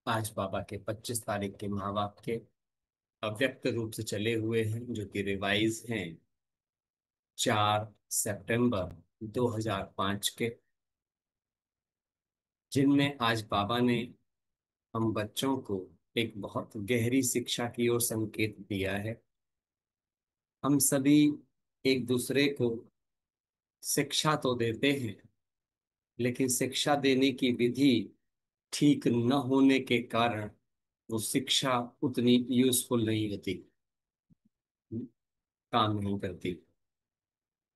आज बाबा के 25 तारीख के महावाक्य अव्यक्त रूप से चले हुए हैं, जो कि रिवाइज हैं 4 सितंबर 2005 के, जिनमें आज बाबा ने हम बच्चों को एक बहुत गहरी शिक्षा की ओर संकेत दिया है। हम सभी एक दूसरे को शिक्षा तो देते हैं, लेकिन शिक्षा देने की विधि ठीक न होने के कारण वो शिक्षा उतनी यूजफुल नहीं होती, काम नहीं करती।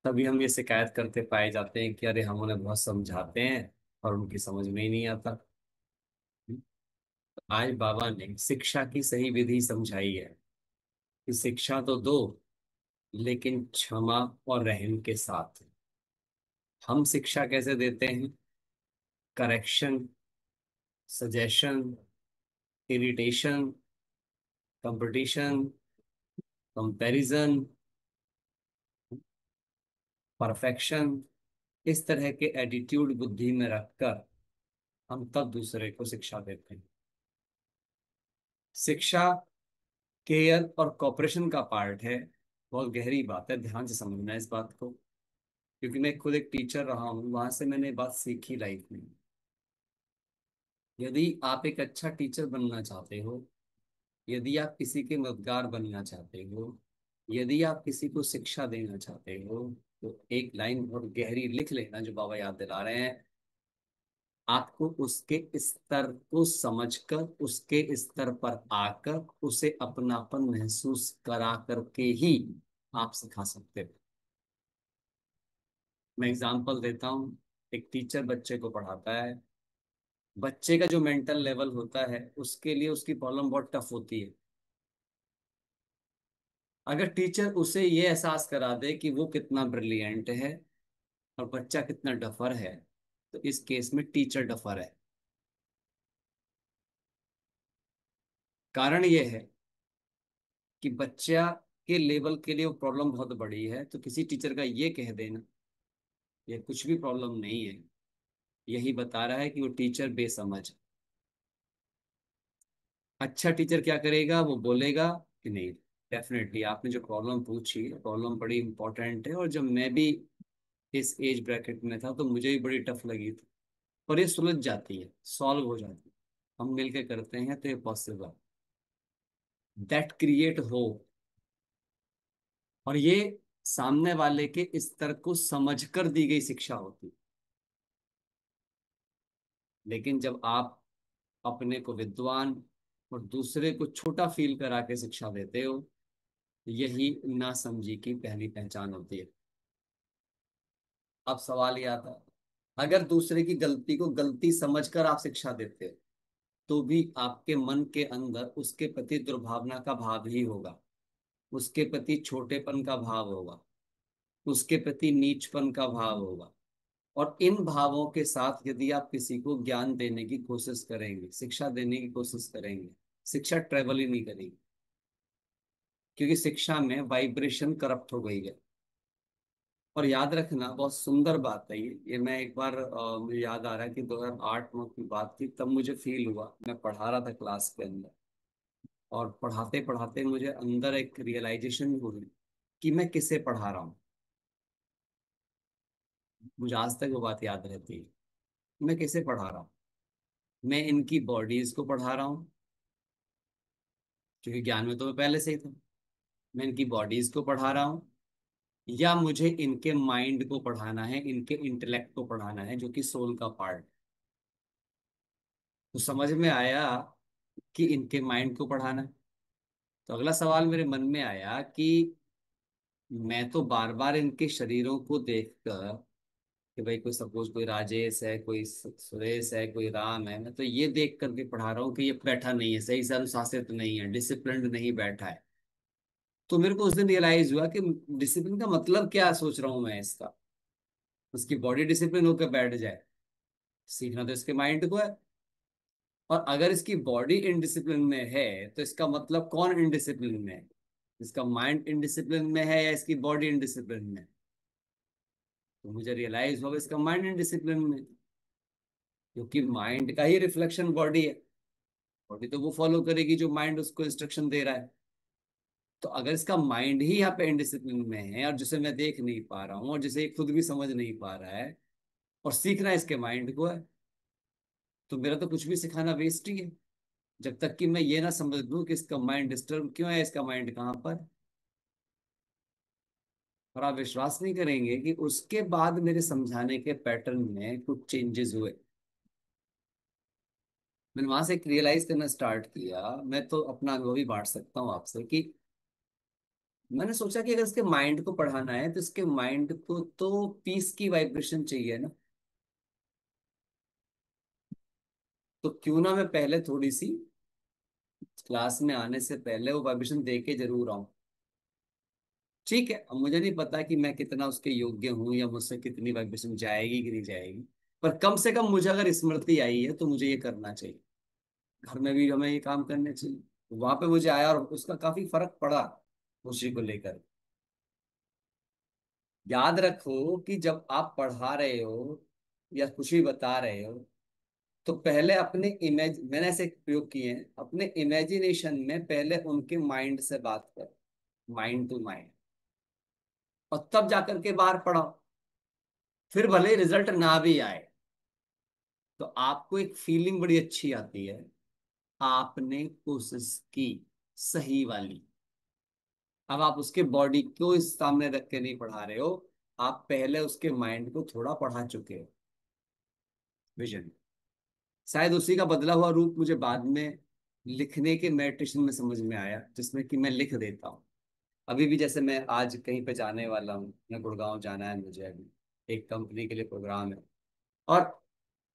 तभी हम ये शिकायत करते पाए जाते हैं कि अरे हम उन्हें बहुत समझाते हैं और उनकी समझ में ही नहीं आता। आज बाबा ने शिक्षा की सही विधि समझाई है कि शिक्षा तो दो, लेकिन क्षमा और रहम के साथ। हम शिक्षा कैसे देते हैं? Correction, suggestion, irritation, competition, comparison, perfection, इस तरह के एटीट्यूड बुद्धि में रखकर हम तब दूसरे को शिक्षा देते हैं। शिक्षा केयर और कॉपरेशन का पार्ट है। बहुत गहरी बात है, ध्यान से समझना है इस बात को, क्योंकि मैं खुद एक टीचर रहा हूँ, वहां से मैंने ये बात सीखी लाइफ में। यदि आप एक अच्छा टीचर बनना चाहते हो, यदि आप किसी के मददगार बनना चाहते हो, यदि आप किसी को शिक्षा देना चाहते हो, तो एक लाइन बहुत गहरी लिख लेना जो बाबा याद दिला रहे हैं। आपको उसके स्तर को समझकर, उसके स्तर पर आकर उसे अपनापन महसूस करा करके ही आप सिखा सकते हो। मैं एग्जांपल देता हूँ। एक टीचर बच्चे को पढ़ाता है। बच्चे का जो मेंटल लेवल होता है, उसके लिए उसकी प्रॉब्लम बहुत टफ होती है। अगर टीचर उसे ये एहसास करा दे कि वो कितना ब्रिलियंट है और बच्चा कितना डफर है, तो इस केस में टीचर डफर है। कारण ये है कि बच्चा के लेवल के लिए वो प्रॉब्लम बहुत बड़ी है, तो किसी टीचर का ये कह देना ये कुछ भी प्रॉब्लम नहीं है, यही बता रहा है कि वो टीचर बेसमझ है। अच्छा टीचर क्या करेगा? वो बोलेगा कि नहीं, डेफिनेटली आपने जो प्रॉब्लम पूछी, प्रॉब्लम बड़ी इंपॉर्टेंट है, और जब मैं भी इस एज ब्रैकेट में था तो मुझे भी बड़ी टफ लगी थी, पर ये सुलझ जाती है, सॉल्व हो जाती है। हम मिलके करते हैं तो ये पॉसिबल। That create hope. और ये सामने वाले के स्तर को समझकर दी गई शिक्षा होती है। लेकिन जब आप अपने को विद्वान और दूसरे को छोटा फील करा के शिक्षा देते हो, यही नासमझी की पहली पहचान होती है। अब सवाल ये आता है, अगर दूसरे की गलती को गलती समझकर आप शिक्षा देते हो, तो भी आपके मन के अंदर उसके प्रति दुर्भावना का भाव ही होगा, उसके प्रति छोटेपन का भाव होगा, उसके प्रति नीचपन का भाव होगा। और इन भावों के साथ यदि आप किसी को ज्ञान देने की कोशिश करेंगे, शिक्षा देने की कोशिश करेंगे, शिक्षा ट्रेवल ही नहीं करेगी, क्योंकि शिक्षा में वाइब्रेशन करप्ट हो गई है। और याद रखना, बहुत सुंदर बात है ये मैं एक बार मुझे याद आ रहा है कि 2008 में की बात थी, तब मुझे फील हुआ, मैं पढ़ा रहा था क्लास के अंदर, और पढ़ाते पढ़ाते मुझे अंदर एक रियलाइजेशन हुई कि मैं किसे पढ़ा रहा हूँ। मुझे आज तक वो बात याद रहती है। मैं किसे पढ़ा रहा हूँ? मैं इनकी बॉडीज को पढ़ा रहा हूँ, क्योंकि ज्ञान में तो मैं पहले से ही था। मैं इनकी बॉडीज को पढ़ा रहा हूँ, या मुझे इनके माइंड को पढ़ाना है, इनके इंटेलेक्ट को पढ़ाना है, जो कि सोल का पार्ट। तो समझ में आया कि इनके माइंड को पढ़ाना है। तो अगला सवाल मेरे मन में आया कि मैं तो बार बार इनके शरीरों को देखकर, कि भाई कोई सपोज कोई राजेश है, कोई सुरेश है, कोई राम है, मैं तो ये देख करके पढ़ा रहा हूँ कि ये बैठा नहीं है, सही से अनुशासित नहीं है, डिसिप्लिन नहीं बैठा है। तो मेरे को उस दिन रियलाइज हुआ कि डिसिप्लिन का मतलब क्या सोच रहा हूँ मैं इसका। उसकी बॉडी डिसिप्लिन होकर बैठ जाए, सीखना तो इसके माइंड को है। और अगर इसकी बॉडी इनडिसिप्लिन में है, तो इसका मतलब कौन इनडिसिप्लिन में है? इसका माइंड इनडिसिप्लिन में है या इसकी बॉडी इनडिसिप्लिन में है? तो मुझे रियलाइज होगा इसका माइंड इनडिसिप्लिन में, क्योंकि माइंड का ही रिफ्लेक्शन बॉडी है। बॉडी तो वो फॉलो करेगी जो माइंड उसको इंस्ट्रक्शन दे रहा है। तो अगर इसका माइंड ही यहाँ पे इनडिसिप्लिन में है, और जिसे मैं देख नहीं पा रहा हूँ, और जिसे ये खुद भी समझ नहीं पा रहा है, और सीखना इसके माइंड को है, तो मेरा तो कुछ भी सिखाना वेस्ट ही है, जब तक कि मैं ये ना समझ लूं कि इसका माइंड डिस्टर्ब क्यों है, इसका माइंड कहाँ पर। और आप विश्वास नहीं करेंगे कि उसके बाद मेरे समझाने के पैटर्न में कुछ चेंजेस हुए। मैंने वहां से एक रियलाइज करना स्टार्ट किया, मैं तो अपना अनुभव ही बांट सकता हूँ आपसे, कि मैंने सोचा कि अगर इसके माइंड को पढ़ाना है तो इसके माइंड को तो पीस की वाइब्रेशन चाहिए ना। तो क्यों ना मैं पहले थोड़ी सी क्लास में आने से पहले वो वाइब्रेशन दे के जरूर आऊं। ठीक है, अब मुझे नहीं पता कि मैं कितना उसके योग्य हूं, या मुझसे कितनी वाइब्रेशन जाएगी कि नहीं जाएगी, पर कम से कम मुझे अगर स्मृति आई है तो मुझे ये करना चाहिए। घर में भी हमें ये काम करने चाहिए। वहां पे मुझे आया और उसका काफी फर्क पड़ा खुशी को लेकर। याद रखो कि जब आप पढ़ा रहे हो या खुशी बता रहे हो, तो पहले अपने इमेज, मैंने ऐसे प्रयोग किए हैं, अपने इमेजिनेशन में पहले उनके माइंड से बात कर, माइंड टू माइंड, और तब जाकर के बाहर पढ़ाओ। फिर भले रिजल्ट ना भी आए, तो आपको एक फीलिंग बड़ी अच्छी आती है, आपने कोशिश की, सही वाली। अब आप उसके बॉडी को इस सामने रख के नहीं पढ़ा रहे हो, आप पहले उसके माइंड को थोड़ा पढ़ा चुके हो, विजन। शायद उसी का बदला हुआ रूप मुझे बाद में लिखने के मेडिटेशन में समझ में आया, जिसमें कि मैं लिख देता हूँ। अभी भी जैसे मैं आज कहीं पे जाने वाला हूँ, मैं गुड़गांव जाना है मुझे अभी, एक कंपनी के लिए प्रोग्राम है। और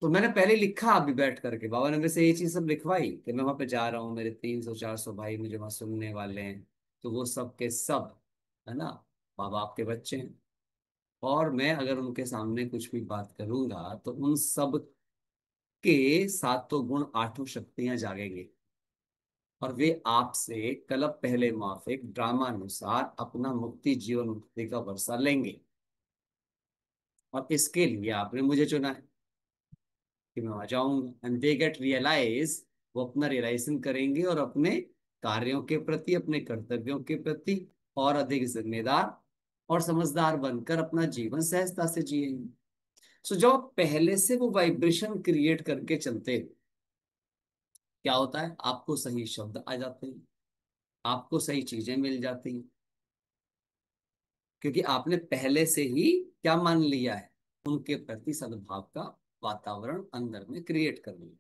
तो मैंने पहले लिखा, अभी बैठ करके बाबा ने मेरे से ये चीज सब लिखवाई कि मैं वहां पे जा रहा हूँ, मेरे 300 400 भाई मुझे वहां सुनने वाले हैं, तो वो सब के सब, है ना, बाबा आपके बच्चे हैं। और मैं अगर उनके सामने कुछ भी बात करूंगा तो उन सब के सातों गुण आठों शक्तियां जागेंगे, और वे आपसे कलप पहले माफिक ड्रामा अनुसार अपना मुक्ति जीवन मुक्ति का वर्षा लेंगे। और इसके लिए आपने मुझे चुना है कि मैं वहां जाऊंगा, एंड दे गेट रियलाइज, वो अपना रियलाइजेशन करेंगे, और अपने कार्यों के प्रति, अपने कर्तव्यों के प्रति और अधिक जिम्मेदार और समझदार बनकर अपना जीवन सहजता से जिएंगे। सो जब आप पहले से वो वाइब्रेशन क्रिएट करके चलते हैं, क्या होता है, आपको सही शब्द आ जाते हैं, आपको सही चीजें मिल जाती हैं, क्योंकि आपने पहले से ही क्या मान लिया है, उनके प्रति सद्भाव का वातावरण अंदर में क्रिएट कर लिया।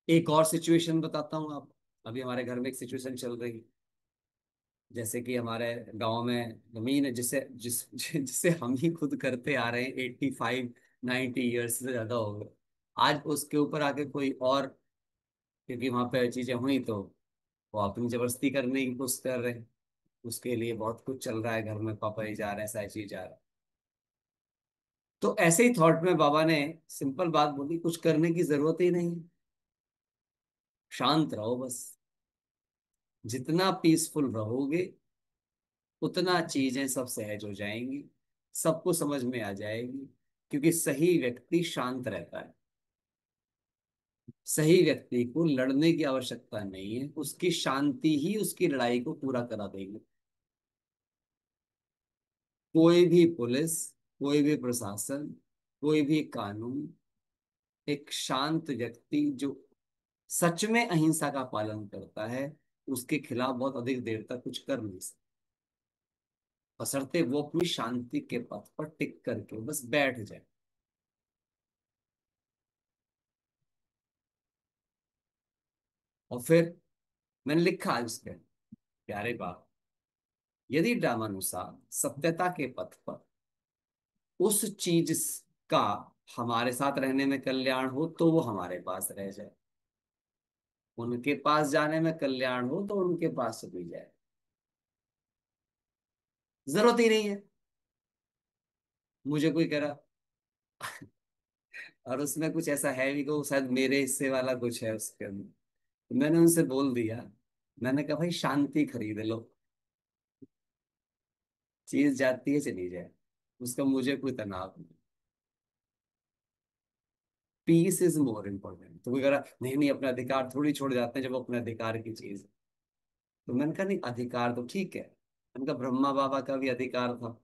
एक और सिचुएशन बताता हूँ आप। अभी हमारे घर में एक सिचुएशन चल रही है, जैसे कि हमारे गांव में जमीन है, जिसे हम ही खुद करते आ रहे हैं, 85 90 ईयर्स से ज्यादा हो गए। आज उसके ऊपर आके कोई और, क्योंकि वहां पे चीजें हुई तो वो अपनी जबरदस्ती करने की कोशिश कर रहे हैं, उसके लिए बहुत कुछ चल रहा है घर में, पापा ही जा रहे हैं, साई जी जा रहे हैं। तो ऐसे ही थॉट में बाबा ने सिंपल बात बोली, कुछ करने की जरूरत ही नहीं, शांत रहो बस। जितना पीसफुल रहोगे, उतना चीजें सब सहज हो जाएंगी, सबको समझ में आ जाएगी, क्योंकि सही व्यक्ति शांत रहता है। सही व्यक्ति को लड़ने की आवश्यकता नहीं है, उसकी शांति ही उसकी लड़ाई को पूरा करा देगी। कोई भी पुलिस, कोई भी प्रशासन, कोई भी कानून, एक शांत व्यक्ति जो सच में अहिंसा का पालन करता है, उसके खिलाफ बहुत अधिक देर तक कुछ कर नहीं सकता, बशर्ते वो अपनी शांति के पथ पर टिक करके बस बैठ जाए। और फिर मैंने लिखा इसके प्यारे बाप, यदि ड्रामानुसार सत्यता के पथ पर उस चीज का हमारे साथ रहने में कल्याण हो तो वो हमारे पास रह जाए, उनके पास जाने में कल्याण हो तो उनके पास चली जाए, जरूरत ही नहीं है। मुझे कोई कह रहा, और उसमें कुछ ऐसा है भी को शायद मेरे हिस्से वाला कुछ है उसके अंदर, तो मैंने उनसे बोल दिया, मैंने कहा भाई शांति खरीद लो, चीज जाती है चली जाए, उसका मुझे कोई तनाव नहीं। Peace is more important. तो कोई कह रहा नहीं नहीं, अपने अधिकार थोड़ी छोड़ जाते हैं जब वो अपने अधिकार की चीज है। तो मैंने कहा नहीं, अधिकार तो ठीक है। मैंने कहा ब्रह्मा बाबा का भी अधिकार था।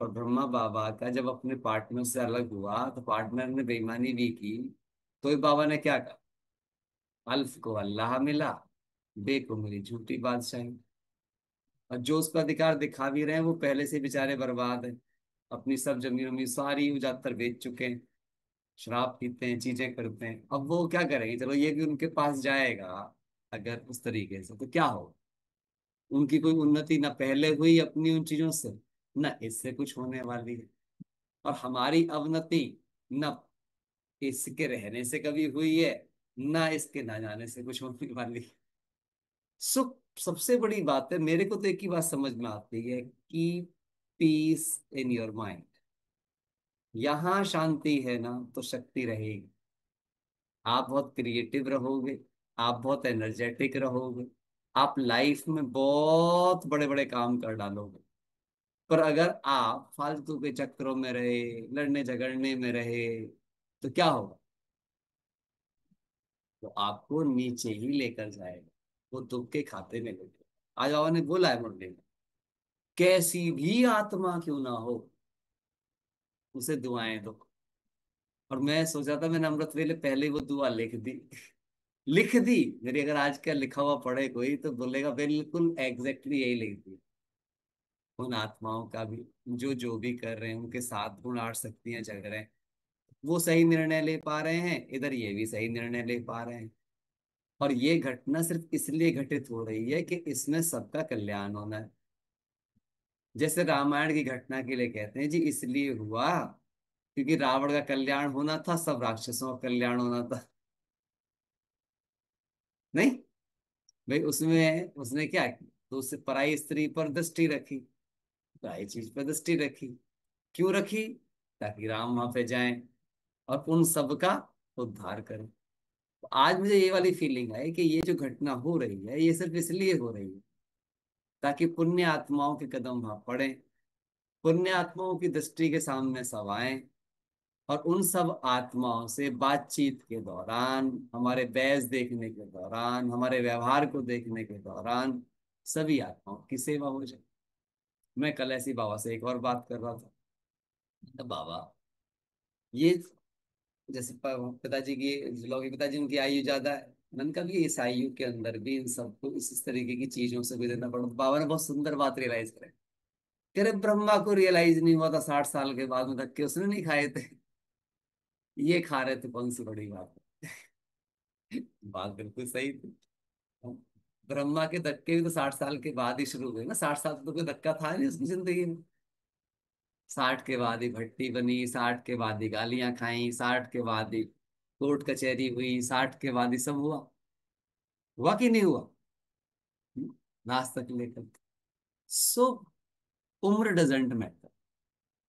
और ब्रह्मा बाबा का जब अपने पार्टनर से अलग हुआ तो पार्टनर ने बेईमानी भी की, तो ये बाबा ने क्या कहा, अल्फ को अल्लाह मिला, बे को मिली झूठी बादशाही। और जो उस पर अधिकार दिखा भी रहे हैं वो पहले से बेचारे बर्बाद हैं, अपनी सब जमीन उमीन सारी उजातर बेच चुके हैं, शराब पीते हैं, चीजें करते हैं। अब वो क्या करेंगे, चलो ये भी उनके पास जाएगा अगर उस तरीके से, तो क्या हो, उनकी कोई उन्नति ना पहले हुई अपनी उन चीजों से, ना इससे कुछ होने वाली है। और हमारी अवनति न इसके रहने से कभी हुई है, ना इसके ना जाने से कुछ होने वाली है। सुख सबसे बड़ी बात है, मेरे को तो एक ही बात समझ में आती है कि पीस इन योर माइंड। यहां शांति है ना तो शक्ति रहेगी। आप बहुत क्रिएटिव रहोगे, आप बहुत एनर्जेटिक रहोगे, आप लाइफ में बहुत बड़े बड़े काम कर डालोगे। पर अगर आप फालतू के चक्करों में रहे, लड़ने झगड़ने में रहे, तो क्या होगा, तो आपको नीचे ही लेकर जाएगा, वो दुख के खाते में लेकर। आज बाबा ने बोला है मुरली में, कैसी भी आत्मा क्यों ना हो उसे दुआएं दो। और मैं सोचा था मैंने अमृत वेले पहले ही वो दुआ लिख दी। लिख दी मेरी, अगर आज का लिखा हुआ पढ़े कोई तो बोलेगा बिल्कुल एग्जैक्टली यही लिख दी। उन आत्माओं का भी, जो जो भी कर रहे हैं, उनके साथ गुण आठ शक्तियां जग रहे हैं, वो सही निर्णय ले पा रहे हैं, इधर ये भी सही निर्णय ले पा रहे हैं। और ये घटना सिर्फ इसलिए घटित हो रही है कि इसमें सबका कल्याण होना है। जैसे रामायण की घटना के लिए कहते हैं जी इसलिए हुआ क्योंकि रावण का कल्याण होना था, सब राक्षसों का कल्याण होना था। नहीं भाई, उसमें उसने क्या किया, तो उससे पराई स्त्री पर दृष्टि रखी, पराई चीज पर दृष्टि रखी। क्यों रखी, ताकि राम वहां पे जाएं और उन सब का उद्धार करें। तो आज मुझे ये वाली फीलिंग है कि ये जो घटना हो रही है ये सिर्फ इसलिए हो रही है ताकि पुण्य आत्माओं के कदम वहां पड़े, पुण्य आत्माओं की दृष्टि के सामने सब आए। और उन सब आत्माओं से बातचीत के दौरान, हमारे बहस देखने के दौरान, हमारे व्यवहार को देखने के दौरान सभी आत्माओं की सेवा हो जाए। मैं कल ऐसी बाबा से एक और बात कर रहा था, तो बाबा ये जैसे पिताजी की, लोग पिताजी उनकी आयु ज्यादा है, मैंने कहा भी इस आयु के अंदर भी इन सबको इस तरीके की चीजों से गुजरना पड़ा। तो बाबा ने बहुत सुंदर बात रियलाइज करे, कह रहे ब्रह्मा को रियलाइज नहीं हुआ था 60 साल के बाद में, धक्के उसने नहीं खाए थे, ये खा रहे थे, कौन सी बड़ी बात है। बात बिल्कुल सही थी। ब्रह्मा के धक्के भी तो 60 साल के बाद ही शुरू हुए ना, 60 साल तो कोई धक्का था नहीं उसकी जिंदगी में। 60 के बाद ही भट्टी बनी, 60 के बाद ही गालियां खाई, 60 के बाद ही कोर्ट कचहरी हुई, 60 के बाद ही सब हुआ। हुआ कि नहीं हुआ, आज तक लेकर। सो उम्र डजेंट मैटर,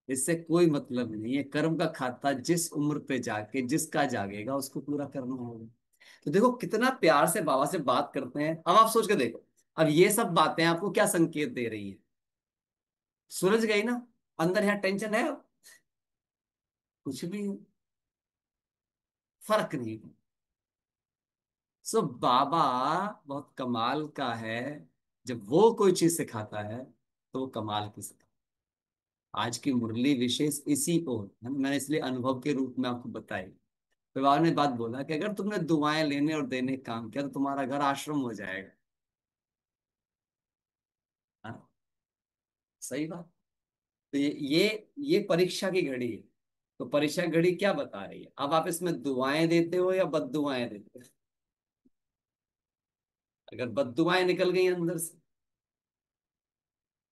इससे कोई मतलब नहीं है। कर्म का खाता जिस उम्र पे जाके जिसका जागेगा उसको पूरा करना होगा। तो देखो कितना प्यार से बाबा से बात करते हैं। अब आप सोच के देखो, अब ये सब बातें आपको क्या संकेत दे रही है, सुलझ गई ना, अंदर यहाँ टेंशन है अब? कुछ भी फर्क नहीं। सो बाबा बहुत कमाल का है, जब वो कोई चीज सिखाता है तो वो कमाल की सिखाता है। आज की मुरली विशेष इसी ओर है, मैंने इसलिए अनुभव के रूप में आपको बताई। फिर बाबा ने बात बोला कि अगर तुमने दुआएं लेने और देने का काम किया तो तुम्हारा घर आश्रम हो जाएगा। हाँ, सही बात। तो ये परीक्षा की घड़ी है। तो परीक्षा की घड़ी क्या बता रही है, अब आप इसमें दुआएं देते हो या बद्दुआएं देते हो। अगर बद्दुआएं निकल गई अंदर से,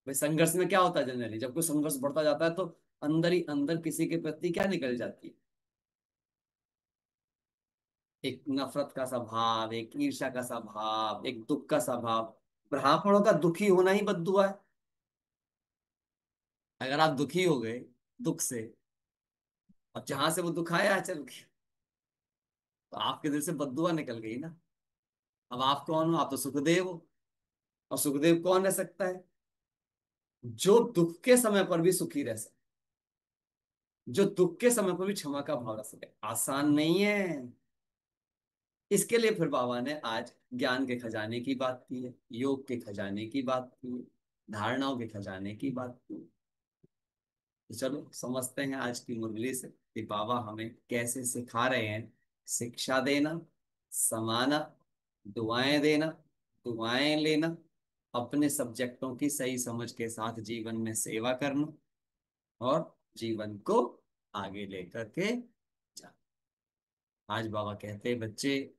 भाई संघर्ष में क्या होता है जनरली, जब कोई संघर्ष बढ़ता जाता है तो अंदर ही अंदर किसी के प्रति क्या निकल जाती है, एक नफरत का स्वभाव, एक ईर्ष्या का स्वभाव, एक दुख का स्वभाव। ब्राह्मणों का दुखी होना ही बद्दुआ है। अगर आप दुखी हो गए दुख से, और जहां से वो दुख आया चल के, तो आपके दिल से बद्दुआ निकल गई ना। अब आप कौन हो, आप तो सुखदेव हो। और सुखदेव कौन रह सकता है, जो दुख के समय पर भी सुखी रह सकता जो दुख के समय पर भी क्षमा का भाव रख सके। आसान नहीं है। इसके लिए फिर बाबा ने आज ज्ञान के खजाने की बात की है, योग के खजाने की बात की है, धारणाओं के खजाने की बात की है। तो चलो समझते हैं आज की मुरली से कि बाबा हमें कैसे सिखा रहे हैं। शिक्षा देना, समाना, दुआएं देना, दुआएं लेना, अपने सब्जेक्टों की सही समझ के साथ जीवन में सेवा करना, और जीवन को आगे लेकर के जाना। आज बाबा कहते हैं बच्चे,